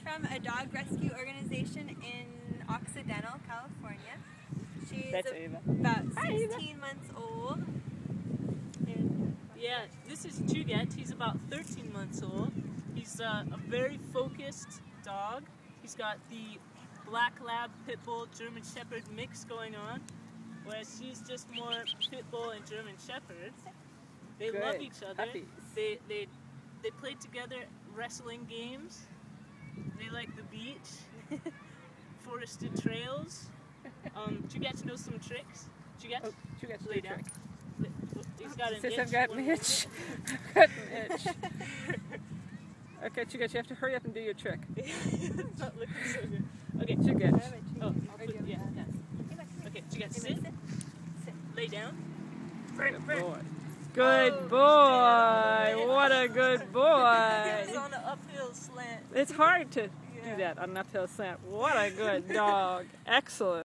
from a dog rescue organization in Occidental, California. She's about 16 months old. Yeah, this is Juget. He's about 13 months old. He's a very focused dog. He's got the Black Lab Pit Bull German Shepherd mix going on, whereas she's just more Pit Bull and German Shepherd. They love each other. They play together wrestling games. They like the beach, forested trails. Juget knows some tricks. Juget, lay down. He's got an itch. I've got an itch. I've got an itch. Okay, Juget, you have to hurry up and do your trick. It's not looking so good. Okay, Juget. Oh, yeah. Okay, Juget, sit. Lay down. Good boy. Good boy. What a good boy. He's on an uphill slant. It's hard to do that on an uphill slant. What a good dog. Excellent.